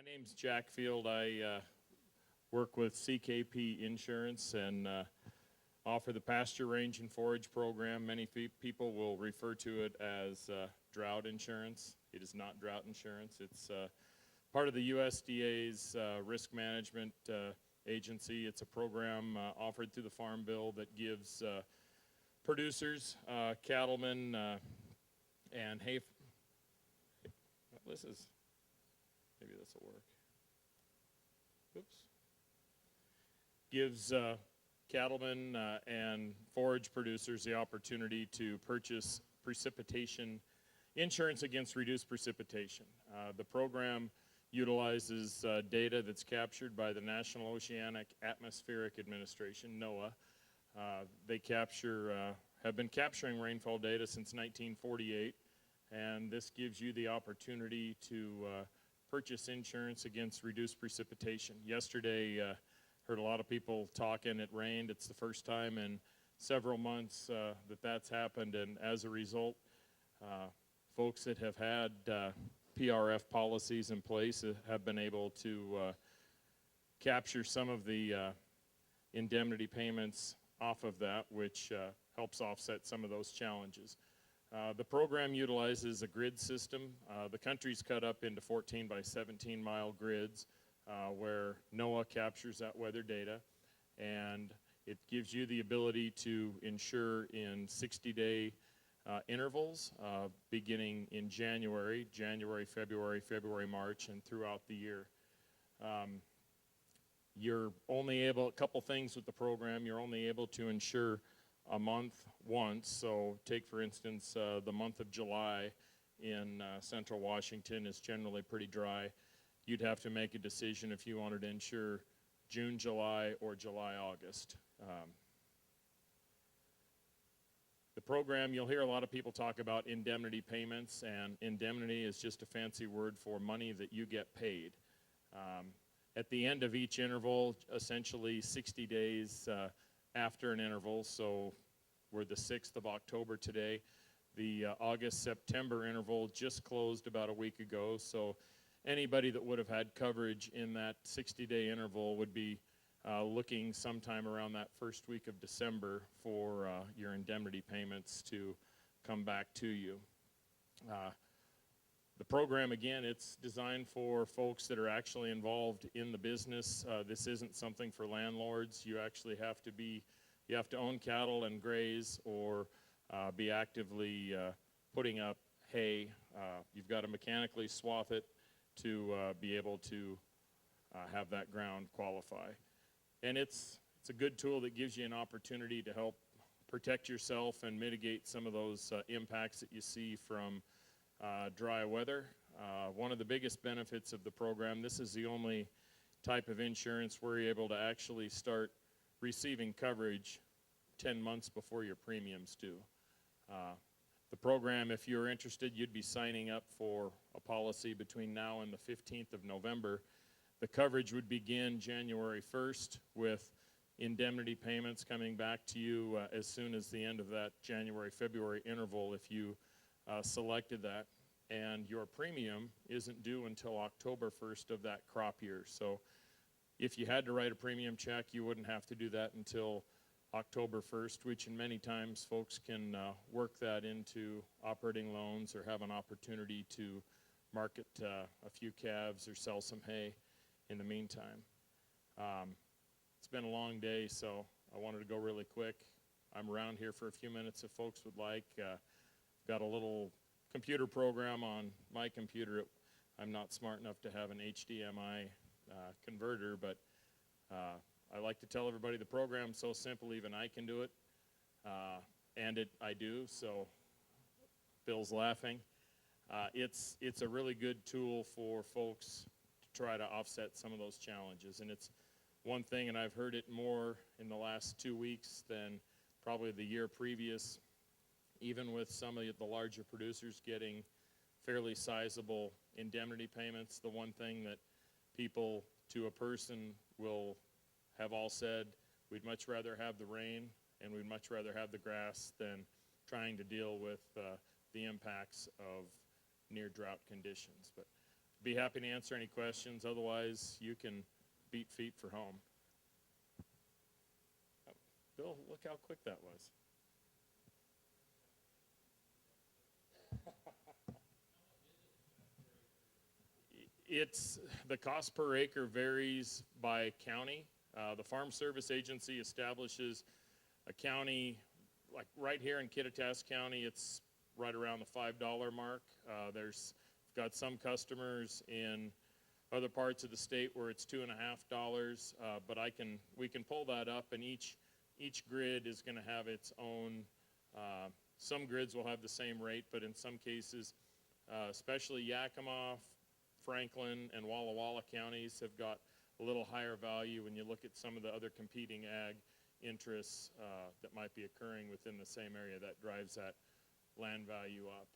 My name's Jack Field. I work with CKP Insurance and offer the Pasture, Range, and Forage program. Many people will refer to it as drought insurance. It is not drought insurance. It's part of the USDA's risk management agency. It's a program offered through the Farm Bill that gives producers, cattlemen, and hay. Maybe this will work. Oops. Gives cattlemen and forage producers the opportunity to purchase precipitation insurance against reduced precipitation. The program utilizes data that's captured by the National Oceanic Atmospheric Administration, NOAA. They have been capturing rainfall data since 1948, and this gives you the opportunity to purchase insurance against reduced precipitation. Yesterday, heard a lot of people talking. It rained. It's the first time in several months that's happened, and as a result, folks that have had PRF policies in place have been able to capture some of the indemnity payments off of that, which helps offset some of those challenges. The program utilizes a grid system. The country's cut up into 14 by 17 mile grids where NOAA captures that weather data, and it gives you the ability to insure in 60-day intervals beginning in January, February, March, and throughout the year. You're only able, a couple things with the program, you're only able to insure a month once. So take, for instance, the month of July in central Washington is generally pretty dry. You'd have to make a decision if you wanted to insure June, July, or July, August. The program, you'll hear a lot of people talk about indemnity payments, and indemnity is just a fancy word for money that you get paid. At the end of each interval, essentially 60 days after an interval, so we're the 6th of October today. The August-September interval just closed about a week ago, so anybody that would have had coverage in that 60-day interval would be looking sometime around that first week of December for your indemnity payments to come back to you. The program, again, it's designed for folks that are actually involved in the business. This isn't something for landlords. You actually have to own cattle and graze, or be actively putting up hay. You've got to mechanically swath it to be able to have that ground qualify. And it's a good tool that gives you an opportunity to help protect yourself and mitigate some of those impacts that you see from dry weather. One of the biggest benefits of the program, this is the only type of insurance where you're able to actually start receiving coverage 10 months before your premiums due. The program, if you're interested, you'd be signing up for a policy between now and the 15th of November. The coverage would begin January 1st with indemnity payments coming back to you as soon as the end of that January-February interval if you selected that, and your premium isn't due until October 1st of that crop year. So if you had to write a premium check, you wouldn't have to do that until October 1st, which in many times folks can work that into operating loans or have an opportunity to market a few calves or sell some hay in the meantime. It's been a long day, so I wanted to go really quick. I'm around here for a few minutes if folks would like. Got a little computer program on my computer. I'm not smart enough to have an HDMI converter, but I like to tell everybody the program's so simple even I can do it, and I do, so Bill's laughing. It's a really good tool for folks to try to offset some of those challenges, and it's one thing, and I've heard it more in the last 2 weeks than probably the year previous, even with some of the larger producers getting fairly sizable indemnity payments. The one thing that people to a person will have all said, we'd much rather have the rain and we'd much rather have the grass than trying to deal with the impacts of near drought conditions. But be happy to answer any questions. Otherwise, you can beat feet for home. Oh, Bill, look how quick that was. The cost per acre varies by county. The Farm Service Agency establishes a county, like right here in Kittitas County, it's right around the $5 mark. There's got some customers in other parts of the state where it's $2.50, but we can pull that up, and each grid is going to have its own. Some grids will have the same rate, but in some cases, especially Yakima, Franklin, and Walla Walla counties have got a little higher value when you look at some of the other competing ag interests that might be occurring within the same area. That drives that land value up.